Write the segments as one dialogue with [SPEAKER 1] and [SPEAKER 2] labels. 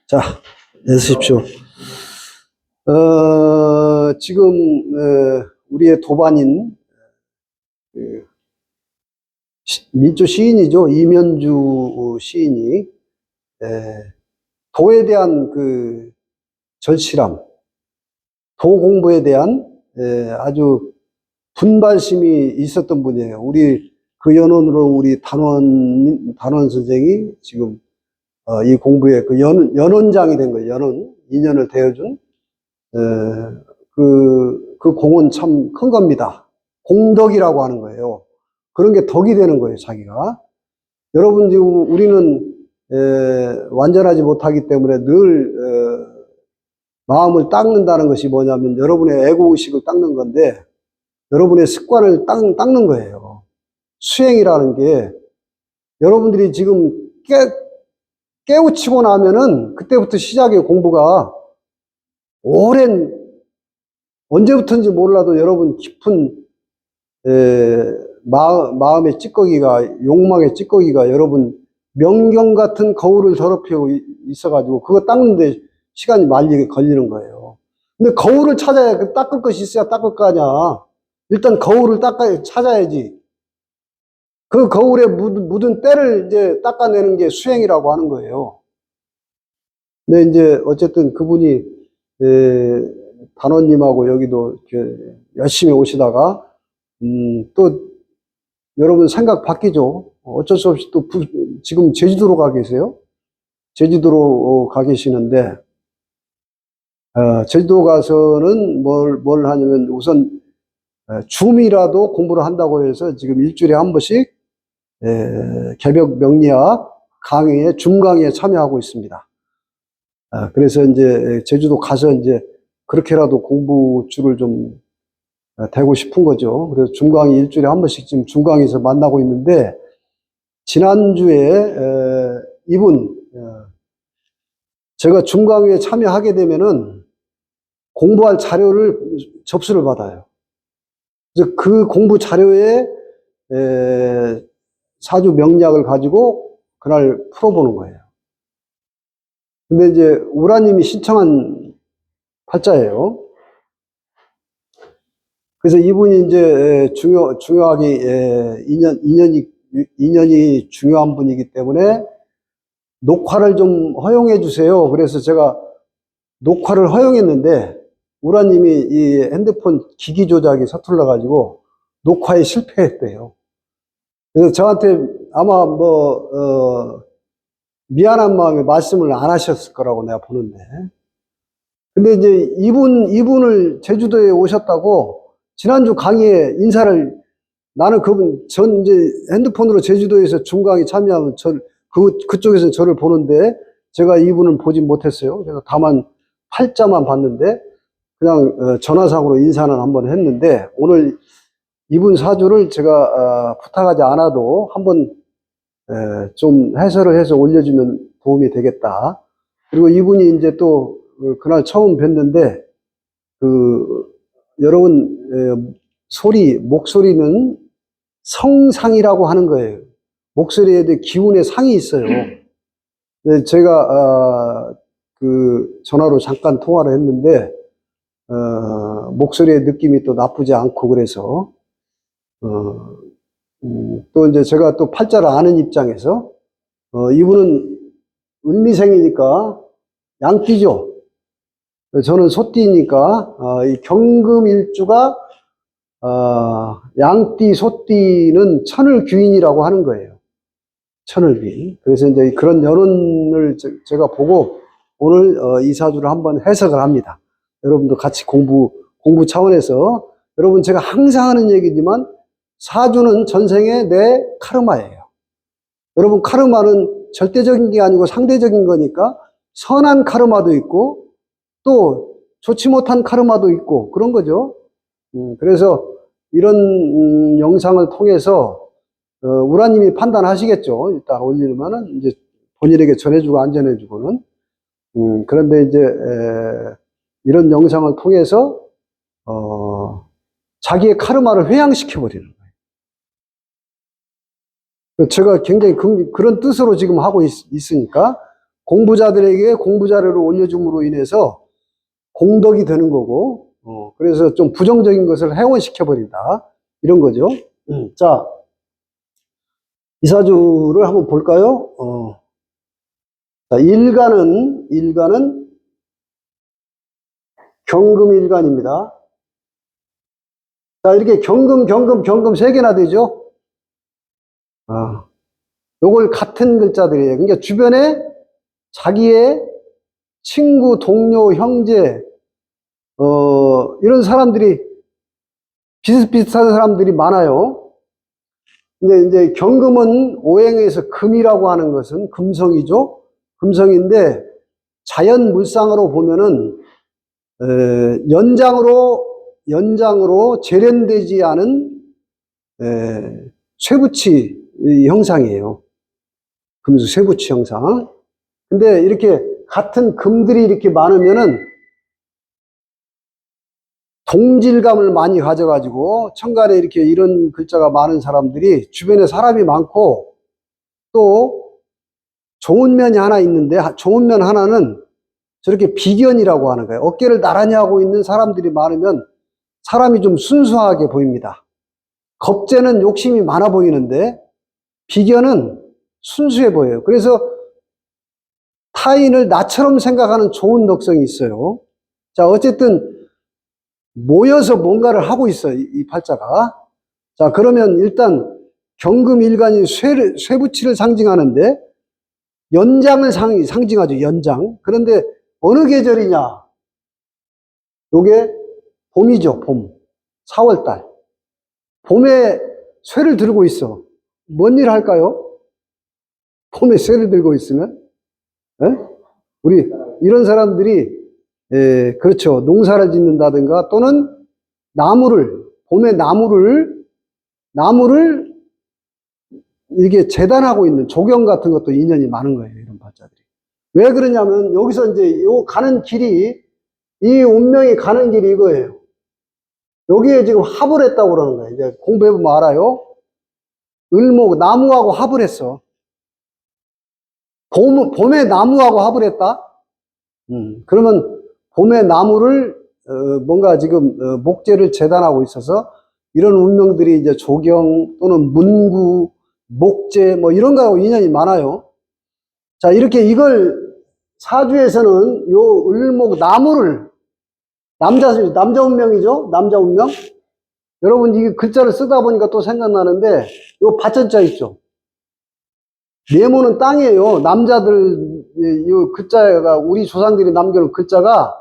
[SPEAKER 1] 자, 애쓰십시오. 지금, 우리의 도반인, 민초 시인이죠. 이면주 시인이, 도에 대한 그 절실함, 도 공부에 대한, 아주 분발심이 있었던 분이에요. 우리 그 연원으로 우리 단원 선생이 지금, 이 공부에 그 연원장이 된 거예요. 연원, 인연을 대해준. 그 공은 참 큰 겁니다. 공덕이라고 하는 거예요. 그런 게 덕이 되는 거예요, 자기가. 여러분, 지금 우리는, 완전하지 못하기 때문에 늘, 마음을 닦는다는 것이 뭐냐면 여러분의 애고의식을 닦는 건데, 여러분의 습관을 닦는 거예요. 수행이라는 게, 여러분들이 지금 깨우치고 나면은, 그때부터 시작의 공부가 오랜, 언제부터인지 몰라도 여러분 깊은 마음의 찌꺼기가, 욕망의 찌꺼기가 여러분 명경 같은 거울을 더럽히고 있어가지고 그거 닦는데 시간이 많이 걸리는 거예요. 근데 거울을 찾아야, 닦을 것이 있어야 닦을 거 아니야. 일단 거울을 찾아야지. 그 거울에 묻은 때를 이제 닦아내는 게 수행이라고 하는 거예요. 근데 이제 어쨌든 그분이 단원님하고 여기도 열심히 오시다가 또 여러분 생각 바뀌죠. 어쩔 수 없이 또 지금 제주도로 가 계세요. 제주도로 가 계시는데 제주도 가서는 뭘 하냐면 우선 줌이라도 공부를 한다고 해서 지금 일주일에 한 번씩 개벽 명리학 강의에 줌 강의에 참여하고 있습니다. 그래서 이제 제주도 가서 이제 그렇게라도 공부줄을 좀 되고 싶은 거죠. 그래서 줌강의 일주일에 한 번씩 지금 줌강에서 만나고 있는데, 지난주에, 이분, 제가 줌강의에 참여하게 되면은 공부할 자료를 접수를 받아요. 그래서 그 공부 자료에, 사주 명리학을 가지고 그날 풀어보는 거예요. 근데 이제 우라님이 신청한 팔자예요. 그래서 이분이 이제 중요하게 인연이 중요한 분이기 때문에 녹화를 좀 허용해 주세요. 그래서 제가 녹화를 허용했는데 우라님이 이 핸드폰 기기 조작이 서툴러 가지고 녹화에 실패했대요. 그래서 저한테 아마 미안한 마음에 말씀을 안 하셨을 거라고 내가 보는데. 근데 이제 이분을 제주도에 오셨다고 지난주 강의에 인사를, 나는 이제 핸드폰으로 제주도에서 줌강의 참여하면 그쪽에서 저를 보는데 제가 이분은 보진 못했어요. 그래서 다만 팔자만 봤는데 그냥 전화상으로 인사는 한번 했는데 오늘 이분 사주를 제가 부탁하지 않아도 한번 좀 해설을 해서 올려주면 도움이 되겠다. 그리고 이분이 이제 또 그날 처음 뵀는데 여러분 목소리는 성상이라고 하는 거예요. 목소리에 대해 기운의 상이 있어요. 제가 전화로 잠깐 통화를 했는데 목소리의 느낌이 또 나쁘지 않고 그래서 또 이제 제가 또 팔자를 아는 입장에서 이분은 을미생이니까 양띠죠. 저는 소띠니까 이 경금일주가 양띠 소띠는 천을귀인이라고 하는 거예요. 천을귀인. 그래서 이제 그런 연원을 제가 보고 오늘 이 사주를 한번 해석을 합니다. 여러분도 같이 공부 차원에서, 여러분 제가 항상 하는 얘기지만 사주는 전생의 내 카르마예요. 여러분 카르마는 절대적인 게 아니고 상대적인 거니까 선한 카르마도 있고 또 좋지 못한 카르마도 있고 그런 거죠. 그래서 이런 영상을 통해서 우라님이 판단하시겠죠. 일단 올리면은 이제 본인에게 전해주고 안 전해주고는. 그런데 이제 이런 영상을 통해서 자기의 카르마를 회양시켜 버리는 거예요. 제가 굉장히 그런 뜻으로 지금 하고 있으니까 공부자들에게 공부자료를 올려줌으로 인해서 공덕이 되는 거고, 그래서 좀 부정적인 것을 해원시켜버린다. 이런 거죠. 자, 이 사주를 한번 볼까요? 자, 일간은 경금일간입니다. 자, 이렇게 경금 세 개나 되죠? 요걸 같은 글자들이에요. 그러니까 주변에 자기의 친구, 동료, 형제, 이런 사람들이, 비슷비슷한 사람들이 많아요. 근데 이제 경금은 오행에서 금이라고 하는 것은 금성이죠. 금성인데 자연물상으로 보면은 연장으로 재련되지 않은 쇠붙이 형상이에요. 금수 쇠붙이 형상. 근데 이렇게 같은 금들이 이렇게 많으면은 동질감을 많이 가져가지고 천간에 이렇게 이런 글자가 많은 사람들이 주변에 사람이 많고 또 좋은 면이 하나 있는데 좋은 면 하나는 저렇게 비견이라고 하는 거예요. 어깨를 나란히 하고 있는 사람들이 많으면 사람이 좀 순수하게 보입니다. 겁재는 욕심이 많아 보이는데 비견은 순수해 보여요. 그래서 타인을 나처럼 생각하는 좋은 덕성이 있어요. 자, 어쨌든 모여서 뭔가를 하고 있어요. 이 팔자가. 자, 그러면 일단 경금일간이 쇠붙이를 상징하는데 연장을 상징하죠. 연장. 그런데 어느 계절이냐? 요게 봄이죠. 봄. 4월달. 봄에 쇠를 들고 있어. 뭔 일 할까요? 봄에 쇠를 들고 있으면? 에? 우리 이런 사람들이 그렇죠. 농사를 짓는다든가 또는 봄에 나무를 이게 재단하고 있는 조경 같은 것도 인연이 많은 거예요. 이런 팔자들이. 왜 그러냐면 여기서 이제 요 가는 길이 이 운명이 가는 길이 이거예요. 여기에 지금 합을 했다고 그러는 거예요. 이제 공부해보면 알아요. 나무하고 합을 했어. 봄에 나무하고 합을 했다? 그러면 봄에 나무를, 뭔가 지금, 목재를 재단하고 있어서 이런 운명들이 이제 조경 또는 문구, 목재 뭐 이런 거하고 인연이 많아요. 자, 이렇게 이걸 사주에서는 요 나무를 남자 운명이죠? 남자 운명? 여러분, 이게 글자를 쓰다 보니까 또 생각나는데, 요 받쳐자 있죠? 네모는 땅이에요. 요 글자가, 우리 조상들이 남겨놓은 글자가,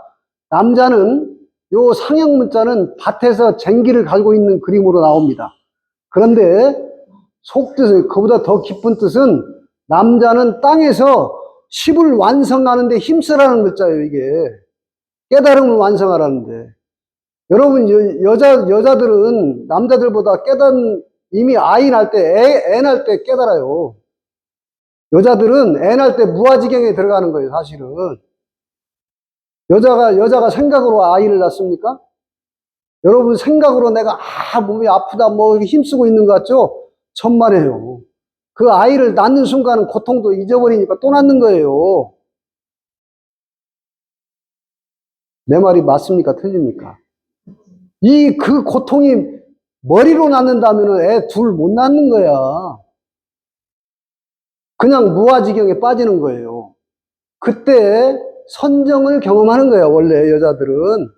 [SPEAKER 1] 남자는, 요 상형 문자는 밭에서 쟁기를 갈고 있는 그림으로 나옵니다. 그런데, 속뜻은, 그보다 더 깊은 뜻은, 남자는 땅에서 십을 완성하는데 힘쓰라는 글자예요, 이게. 깨달음을 완성하라는데. 여러분, 여자들은 남자들보다 이미 아이 낳을 때, 애 낳을 때 깨달아요. 여자들은 애 낳을 때 무아지경에 들어가는 거예요, 사실은. 여자가 생각으로 아이를 낳습니까? 여러분 생각으로 내가, 몸이 아프다, 뭐, 힘쓰고 있는 것 같죠? 천만에요. 그 아이를 낳는 순간은 고통도 잊어버리니까 또 낳는 거예요. 내 말이 맞습니까? 틀립니까? 그 고통이 머리로 낳는다면 애 둘 못 낳는 거야. 그냥 무아지경에 빠지는 거예요. 그때 선정을 경험하는 거야, 원래 여자들은.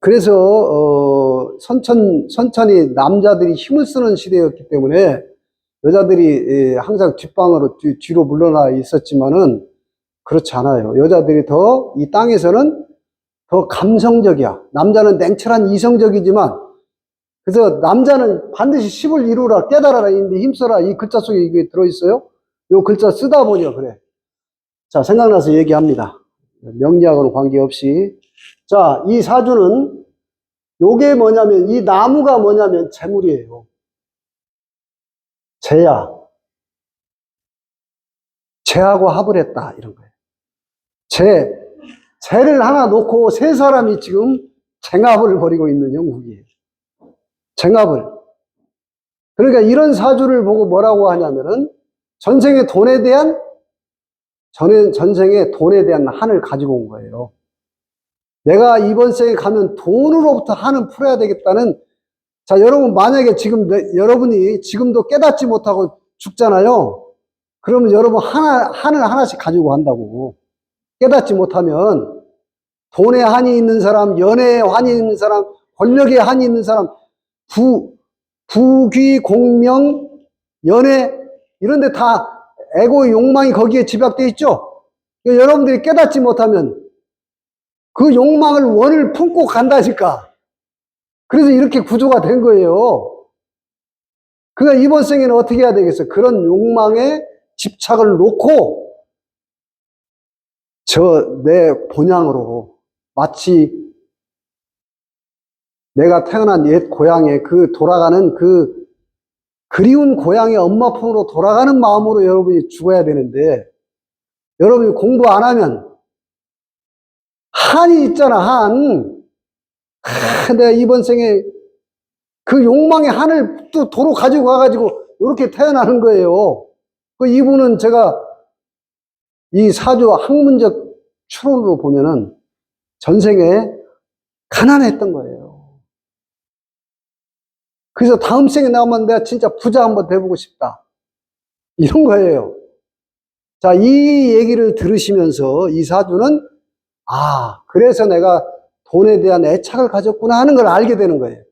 [SPEAKER 1] 그래서 선천히 남자들이 힘을 쓰는 시대였기 때문에 여자들이 항상 뒷방으로 뒤로 물러나 있었지만은 그렇지 않아요. 여자들이 이 땅에서는 더 감성적이야. 남자는 냉철한 이성적이지만, 그래서 남자는 반드시 십을 이루라, 깨달아라, 힘써라, 이 글자 속에 이게 들어있어요. 요 글자 쓰다 보니까 그래. 자, 생각나서 얘기합니다. 명리학으로는 관계없이. 자, 이 사주는 요게 뭐냐면, 이 나무가 뭐냐면 재물이에요. 재야. 재하고 합을 했다, 이런 거예요. 재를 하나 놓고 세 사람이 지금 쟁합을 벌이고 있는 형국이에요. 쟁합을. 그러니까 이런 사주를 보고 뭐라고 하냐면은 전생의 돈에 대한 전생에 돈에 대한 한을 가지고 온 거예요. 내가 이번 생에 가면 돈으로부터 한을 풀어야 되겠다는, 자, 여러분, 만약에 지금 여러분이 지금도 깨닫지 못하고 죽잖아요. 그러면 여러분 한을 하나씩 가지고 간다고. 깨닫지 못하면 돈에 한이 있는 사람, 연애에 한이 있는 사람, 권력에 한이 있는 사람, 부귀, 공명, 연애, 이런 데 다 에고의 욕망이 거기에 집약되어 있죠? 여러분들이 깨닫지 못하면 그 욕망을 원을 품고 간다니까. 그래서 이렇게 구조가 된 거예요. 그러니까 이번 생에는 어떻게 해야 되겠어요? 그런 욕망에 집착을 놓고 내 본향으로 마치 내가 태어난 옛 고향에 돌아가는 그리운 고향의 엄마 품으로 돌아가는 마음으로 여러분이 죽어야 되는데, 여러분이 공부 안 하면 한이 있잖아, 한. 내가 이번 생에 그 욕망의 한을 또 도로 가지고 가가지고 이렇게 태어나는 거예요. 이분은 제가 이 사주 학문적 추론으로 보면은 전생에 가난했던 거예요. 그래서 다음 생에 나오면 내가 진짜 부자 한번 돼보고 싶다. 이런 거예요. 자, 이 얘기를 들으시면서 이 사주는, 그래서 내가 돈에 대한 애착을 가졌구나 하는 걸 알게 되는 거예요.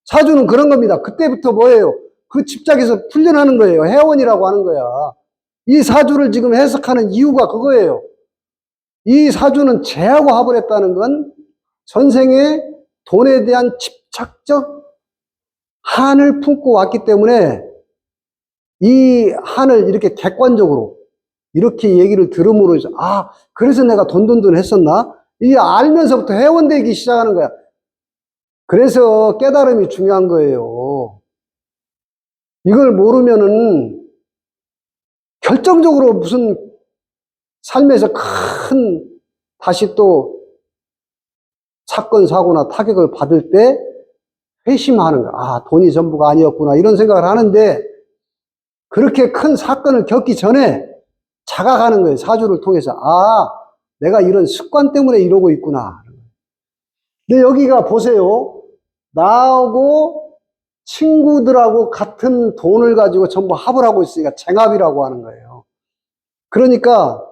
[SPEAKER 1] 사주는 그런 겁니다. 그때부터 뭐예요? 그 집착에서 풀려나는 거예요. 해원이라고 하는 거야. 이 사주를 지금 해석하는 이유가 그거예요. 이 사주는 재하고 합을 했다는 건 전생에 돈에 대한 집착적 한을 품고 왔기 때문에 이 한을 이렇게 객관적으로 이렇게 얘기를 들음으로 해서, 그래서 내가 돈돈돈 했었나? 이게 알면서부터 해원되기 시작하는 거야. 그래서 깨달음이 중요한 거예요. 이걸 모르면은 결정적으로 무슨 삶에서 다시 또 사건, 사고나 타격을 받을 때 회심하는 거야. 돈이 전부가 아니었구나. 이런 생각을 하는데, 그렇게 큰 사건을 겪기 전에 자각하는 거예요. 사주를 통해서. 내가 이런 습관 때문에 이러고 있구나. 근데 여기가 보세요. 나하고 친구들하고 같은 돈을 가지고 전부 합을 하고 있으니까 쟁합이라고 하는 거예요. 그러니까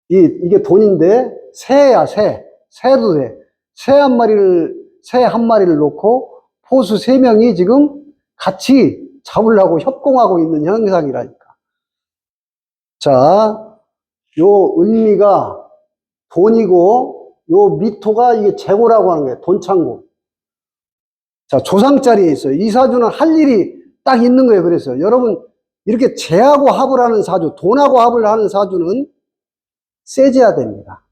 [SPEAKER 1] 이게 돈인데 새야, 새. 새도 돼. 새 한 마리를 놓고 포수 3명이 지금 같이 잡으려고 협공하고 있는 현상이라니까. 자, 요 을미가 돈이고, 요 미토가 이게 재고라고 하는 거예요. 돈창고. 자, 조상자리에 있어요. 이 사주는 할 일이 딱 있는 거예요. 그래서 여러분, 이렇게 재하고 합을 하는 사주, 돈하고 합을 하는 사주는 세져야 됩니다.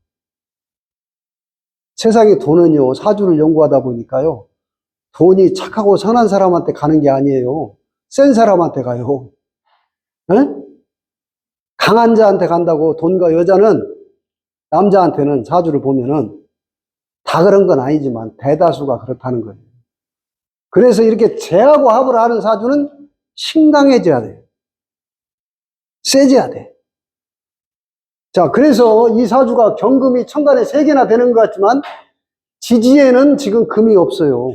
[SPEAKER 1] 세상에 돈은요, 사주를 연구하다 보니까요, 돈이 착하고 선한 사람한테 가는 게 아니에요. 센 사람한테 가요. 에? 강한 자한테 간다고. 돈과 여자는, 남자한테는 사주를 보면은 다 그런 건 아니지만 대다수가 그렇다는 거예요. 그래서 이렇게 재하고 합을 하는 사주는 신강해져야 돼요. 세져야 돼. 자, 그래서 이 사주가 경금이 천간에 3개나 되는 것 같지만 지지에는 지금 금이 없어요.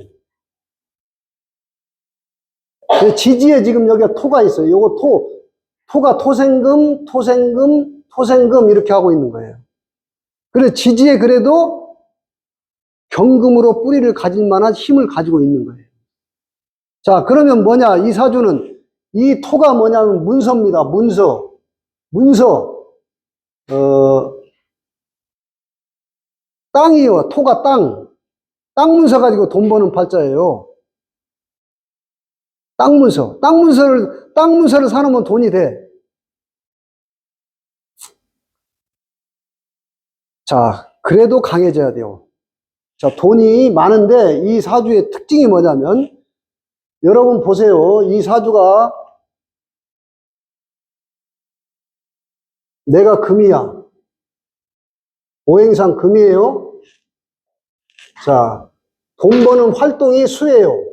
[SPEAKER 1] 지지에 지금 여기가 토가 있어요. 요거 토가 토생금, 토생금, 토생금 이렇게 하고 있는 거예요. 그래서 지지에 그래도 경금으로 뿌리를 가질 만한 힘을 가지고 있는 거예요. 자, 그러면 뭐냐? 이 사주는 이 토가 뭐냐면 문서입니다. 문서. 땅이요. 토가 땅. 땅 문서 가지고 돈 버는 팔자예요. 땅 문서를 사놓으면 돈이 돼. 자, 그래도 강해져야 돼요. 자, 돈이 많은데 이 사주의 특징이 뭐냐면, 여러분 보세요. 이 사주가 내가 금이야. 오행상 금이에요. 자, 돈 버는 활동이 수예요.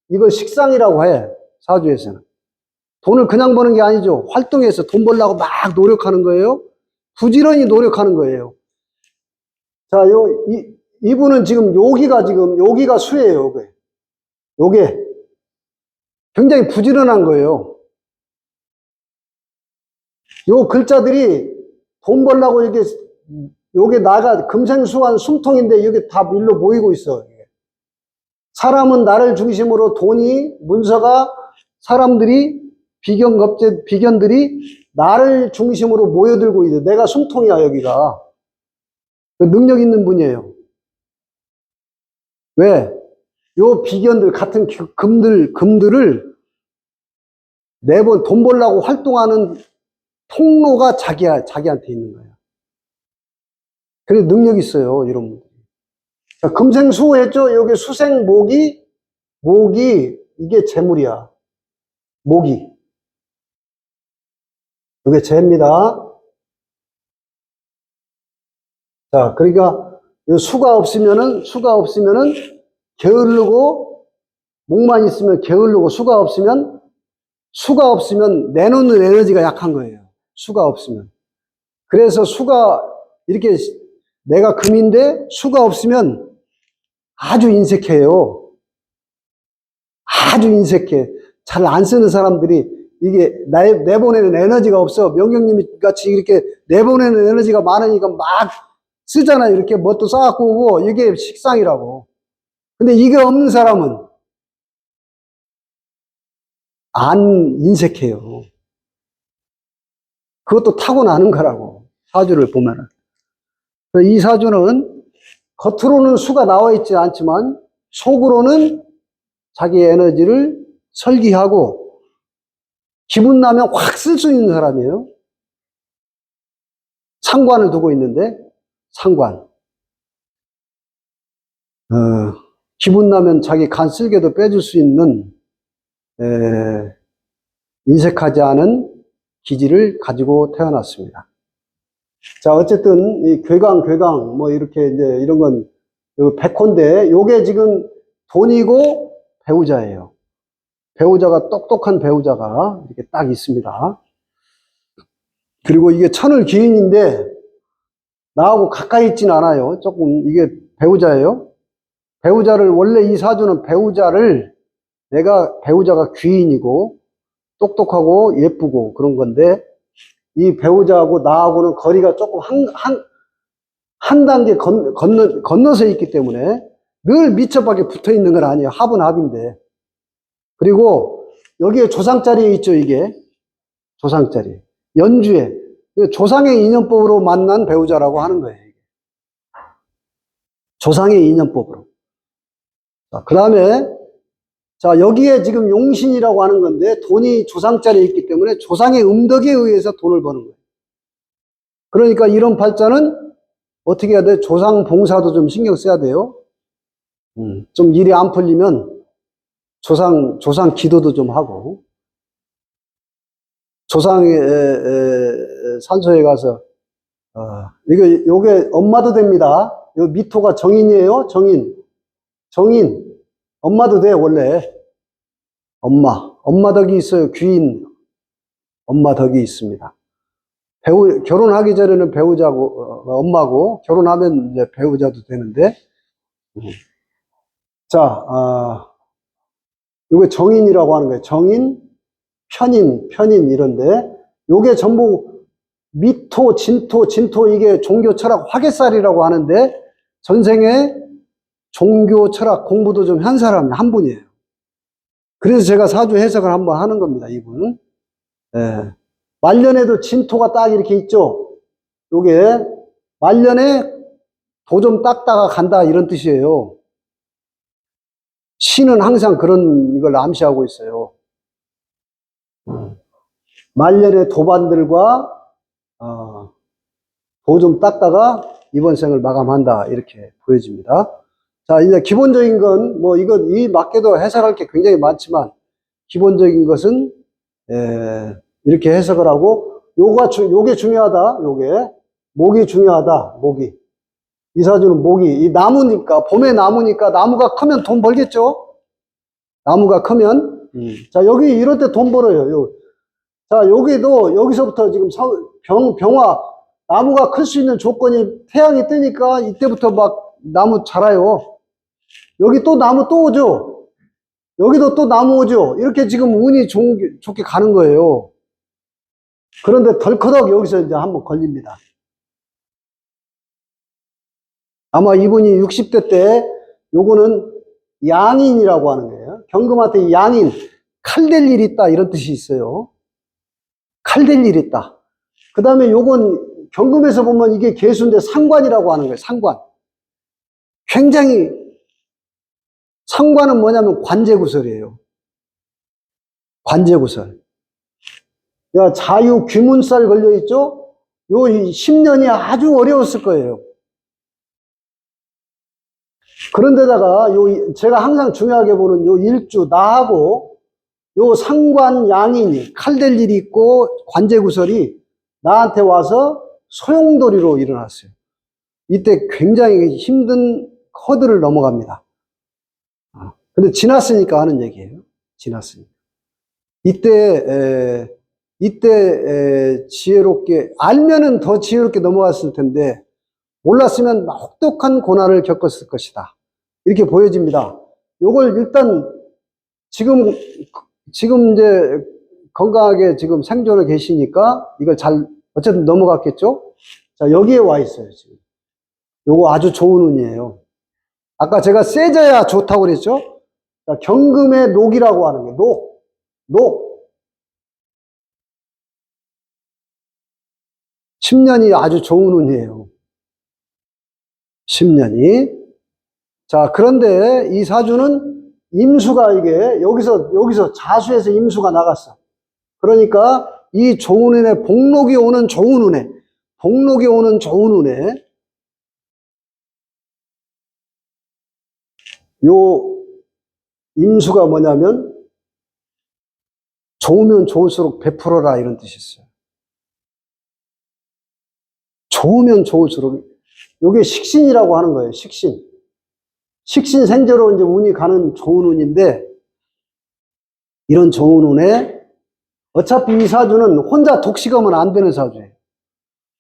[SPEAKER 1] 이걸 식상이라고 해. 사주에서는. 돈을 그냥 버는 게 아니죠. 활동해서 돈 벌려고 막 노력하는 거예요. 부지런히 노력하는 거예요. 자, 이분은 지금 여기가 수예요. 요게 굉장히 부지런한 거예요. 요 글자들이 돈 벌려고 요게 나가 금생수한 숨통인데 여기 다 일로 모이고 있어. 사람은 나를 중심으로 돈이, 문서가, 사람들이, 비견들이 나를 중심으로 모여들고 있어. 내가 숨통이야, 여기가. 능력 있는 분이에요. 왜? 요 비견들 같은 금들을 매번 돈 벌려고 활동하는 통로가 자기한테 있는 거예요. 그래서 능력이 있어요, 이런 분들. 금생수 했죠? 여기 수생 목이, 이게 재물이야. 목이. 이게 재입니다. 자, 그러니까, 수가 없으면은 게으르고, 목만 있으면 게으르고, 수가 없으면 내놓는 에너지가 약한 거예요. 수가 없으면. 그래서 이렇게 내가 금인데 수가 없으면 아주 인색해요. 아주 인색해. 잘 안 쓰는 사람들이 이게 내보내는 에너지가 없어. 명경님이 같이 이렇게 내보내는 에너지가 많으니까 막 쓰잖아요. 이렇게 뭣도 쌓아갖고 오고 이게 식상이라고. 근데 이게 없는 사람은 안 인색해요. 그것도 타고나는 거라고. 사주를 보면은. 이 사주는 겉으로는 수가 나와 있지 않지만 속으로는 자기 에너지를 설기하고 기분 나면 확 쓸 수 있는 사람이에요. 상관을 두고 있는데 상관. 기분 나면 자기 간 쓸개도 빼줄 수 있는 인색하지 않은 기질을 가지고 태어났습니다. 자, 어쨌든 이 괴강 뭐 이렇게 이제 이런 건 백호인데 요게 지금 돈이고 배우자예요. 배우자가 똑똑한 배우자가 이렇게 딱 있습니다. 그리고 이게 천을 기인인데 나하고 가까이 있지는 않아요. 조금 이게 배우자예요. 배우자를 원래 이 사주는 배우자가 귀인이고 똑똑하고 예쁘고 그런 건데 이 배우자하고 나하고는 거리가 조금 한 단계 건너서 있기 때문에 늘 밑접하게 붙어 있는 건 아니에요. 합은 합인데. 그리고 여기에 조상자리에 있죠, 이게. 조상자리. 연주에. 조상의 인연법으로 만난 배우자라고 하는 거예요. 조상의 인연법으로. 그 다음에, 자, 여기에 지금 용신이라고 하는 건데 돈이 조상자리에 있기 때문에 조상의 음덕에 의해서 돈을 버는 거예요. 그러니까 이런 팔자는 어떻게 해야 돼? 조상 봉사도 좀 신경 써야 돼요. 좀 일이 안 풀리면 조상 기도도 좀 하고, 조상의 산소에 가서, 요게 엄마도 됩니다. 요 미토가 정인이에요. 정인. 엄마도 돼, 원래. 엄마 덕이 있어요. 귀인. 엄마 덕이 있습니다. 결혼하기 전에는 배우자고, 엄마고, 결혼하면 이제 배우자도 되는데, 자, 요게 정인이라고 하는 거예요. 정인, 편인 이런데, 요게 전부 미토, 진토 이게 종교 철학 화개살이라고 하는데, 전생에 종교 철학 공부도 좀 한 사람 한 분이에요. 그래서 제가 사주 해석을 한번 하는 겁니다, 이분은. 예. 말년에도 진토가 딱 이렇게 있죠? 요게, 말년에 도 좀 닦다가 간다, 이런 뜻이에요. 신은 항상 그런 이걸 암시하고 있어요. 말년에 도반들과 도 좀 닦다가 이번 생을 마감한다 이렇게 보여집니다. 자, 이제 기본적인 건 뭐 이 맞게도 해석할 게 굉장히 많지만 기본적인 것은 이렇게 해석을 하고 요게 중요하다. 요게 목이 중요하다. 목이 이 사주는 목이 이 나무니까 봄에 나무니까 나무가 크면 돈 벌겠죠. 나무가 크면 자 여기 이럴 때 돈 벌어요. 자, 여기서부터 지금 병화, 나무가 클 수 있는 조건이 태양이 뜨니까 이때부터 막 나무 자라요. 여기 또 나무 또 오죠. 여기도 또 나무 오죠. 이렇게 지금 운이 좋게 가는 거예요. 그런데 덜커덕 여기서 이제 한번 걸립니다. 아마 이분이 60대 때 요거는 양인이라고 하는 거예요. 경금한테 양인, 칼 될 일 있다 이런 뜻이 있어요. 칼 될 일 있다. 그 다음에 요건 경금에서 보면 이게 계수인데 상관이라고 하는 거예요. 상관. 굉장히 상관은 뭐냐면 관제구설이에요. 관제구설. 야, 자유 귀문살 걸려있죠? 요 10년이 아주 어려웠을 거예요. 그런데다가 제가 항상 중요하게 보는 요 일주, 나하고 요 상관 양인이 칼 될 일이 있고 관제구설이 나한테 와서 소용돌이로 일어났어요. 이때 굉장히 힘든 허들을 넘어갑니다. 근데 지났으니까 하는 얘기예요. 지났으니까. 이때 지혜롭게, 알면은 더 지혜롭게 넘어갔을 텐데, 몰랐으면 혹독한 고난을 겪었을 것이다. 이렇게 보여집니다. 요걸 일단, 지금 이제 건강하게 지금 생존을 계시니까, 이걸 어쨌든 넘어갔겠죠? 자, 여기에 와 있어요, 지금. 요거 아주 좋은 운이에요. 아까 제가 세져야 좋다고 그랬죠? 자, 경금의 녹이라고 하는 게, 녹. 10년이 아주 좋은 운이에요. 10년이. 자, 그런데 이 사주는 임수가 이게 여기서 자수해서 임수가 나갔어. 그러니까 이 좋은 운에 복록이 오는 좋은 운에 요 임수가 뭐냐면 좋으면 좋을수록 베풀어라 이런 뜻이 있어요. 좋으면 좋을수록 요게 식신이라고 하는 거예요. 식신 생재로 이제 운이 가는 좋은 운인데 이런 좋은 운에 어차피 이 사주는 혼자 독식하면 안 되는 사주예요.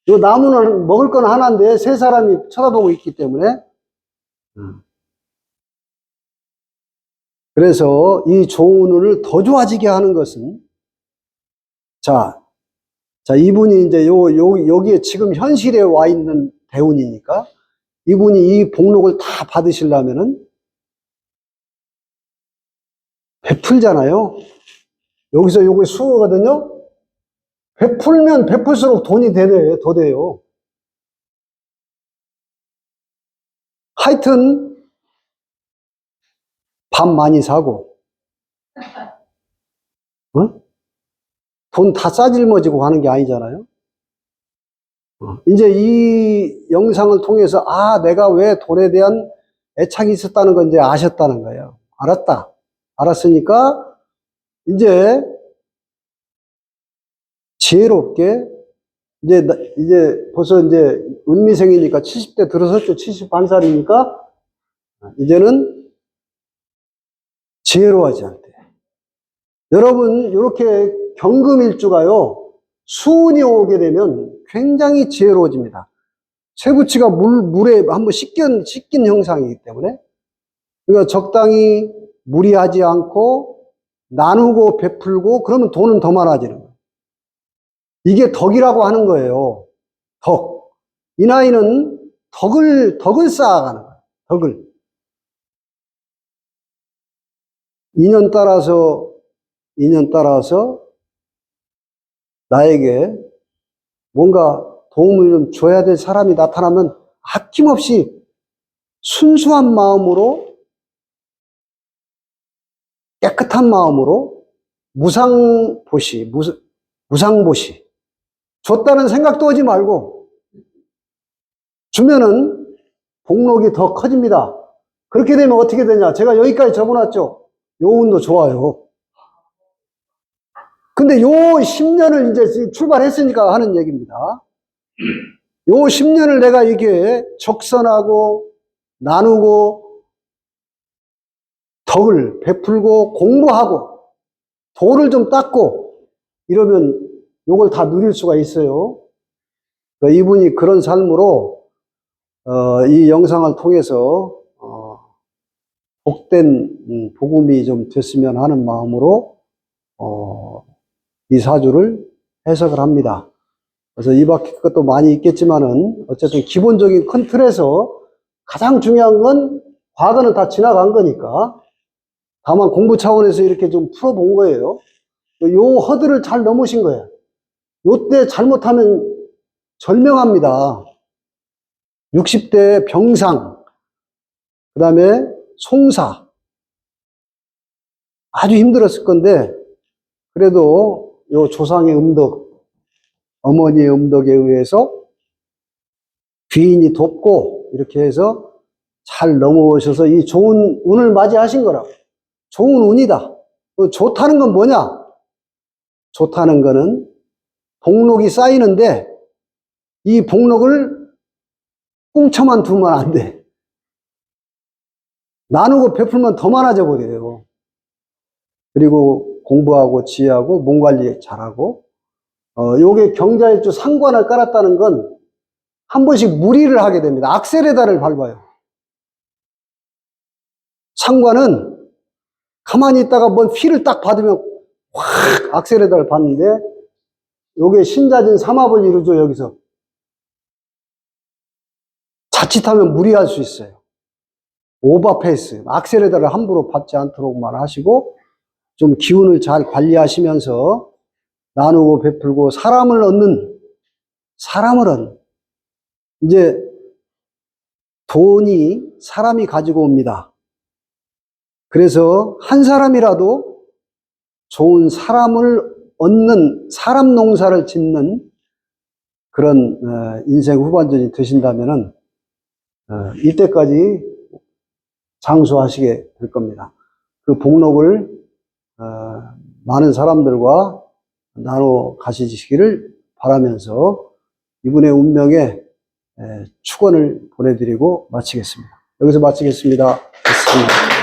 [SPEAKER 1] 요 나무는 먹을 건 하나인데 세 사람이 쳐다보고 있기 때문에 그래서 이 좋은 운을 더 좋아지게 하는 것은 자 이분이 이제 여기에 지금 현실에 와 있는 대운이니까 이분이 이 복록을 다 받으시려면은 베풀잖아요. 여기서 요게 수어거든요. 베풀면 베풀수록 돈이 더 돼요. 하여튼 밥 많이 사고 돈 다 싸질머지고 하는 게 아니잖아요. 이제 이 영상을 통해서 내가 왜 돈에 대한 애착이 있었다는 건 이제 아셨다는 거예요. 알았으니까 이제 지혜롭게 이제 벌써 이제 운미생이니까 70대 들어섰죠. 71살이니까 이제는 지혜로워하지 않대. 여러분 이렇게 경금일주가요 수운이 오게 되면 굉장히 지혜로워집니다. 쇠붙이가 물에 한번 씻긴 형상이기 때문에 그러니까 적당히 무리하지 않고 나누고 베풀고 그러면 돈은 더 많아지는 거예요. 이게 덕이라고 하는 거예요. 덕. 이 나이는 덕을 쌓아가는 거예요. 덕을. 인연 따라서 나에게 뭔가 도움을 좀 줘야 될 사람이 나타나면 아낌없이 순수한 마음으로 깨끗한 마음으로 무상보시 줬다는 생각도 하지 말고 주면은 복록이 더 커집니다. 그렇게 되면 어떻게 되냐? 제가 여기까지 적어놨죠. 요 운도 좋아요. 근데 요 10년을 이제 출발했으니까 하는 얘기입니다. 요 10년을 내가 이게 적선하고 나누고 덕을 베풀고 공부하고 도를 좀 닦고 이러면 요걸 다 누릴 수가 있어요. 그러니까 이분이 그런 삶으로 이 영상을 통해서 복된 복음이 좀 됐으면 하는 마음으로 이 사주를 해석을 합니다. 그래서 이 밖에 것도 많이 있겠지만은 어쨌든 기본적인 큰 틀에서 가장 중요한 건 과거는 다 지나간 거니까 다만 공부 차원에서 이렇게 좀 풀어본 거예요. 요 허들을 잘 넘으신 거예요. 요때 잘못하면 절명합니다. 60대 병상, 그 다음에 송사. 아주 힘들었을 건데, 그래도 요 조상의 음덕, 어머니의 음덕에 의해서 귀인이 돕고, 이렇게 해서 잘 넘어오셔서 이 좋은 운을 맞이하신 거라고. 좋은 운이다. 좋다는 건 뭐냐? 좋다는 거는 복록이 쌓이는데, 이 복록을 꽁쳐만 두면 안 돼. 나누고 베풀면 더 많아져 버려요. 그리고 공부하고 지혜하고 몸 관리 잘하고, 요게 경자일주 상관을 깔았다는 건 한 번씩 무리를 하게 됩니다. 악셀에다를 밟아요. 상관은 가만히 있다가 뭔 피를 딱 받으면 확 악셀에다를 받는데, 요게 신자진 삼합을 이루죠, 여기서. 자칫하면 무리할 수 있어요. 오버페이스, 악셀에다를 함부로 받지 않도록만 하시고, 좀 기운을 잘 관리하시면서 나누고 베풀고 사람을 얻는, 이제 돈이 사람이 가지고 옵니다. 그래서 한 사람이라도 좋은 사람을 얻는, 사람 농사를 짓는 그런 인생 후반전이 되신다면은 이때까지 장수하시게 될 겁니다. 그 복록을 많은 사람들과 나눠 가시기를 바라면서 이분의 운명에 축원을 보내드리고 마치겠습니다. 여기서 마치겠습니다. 됐습니다.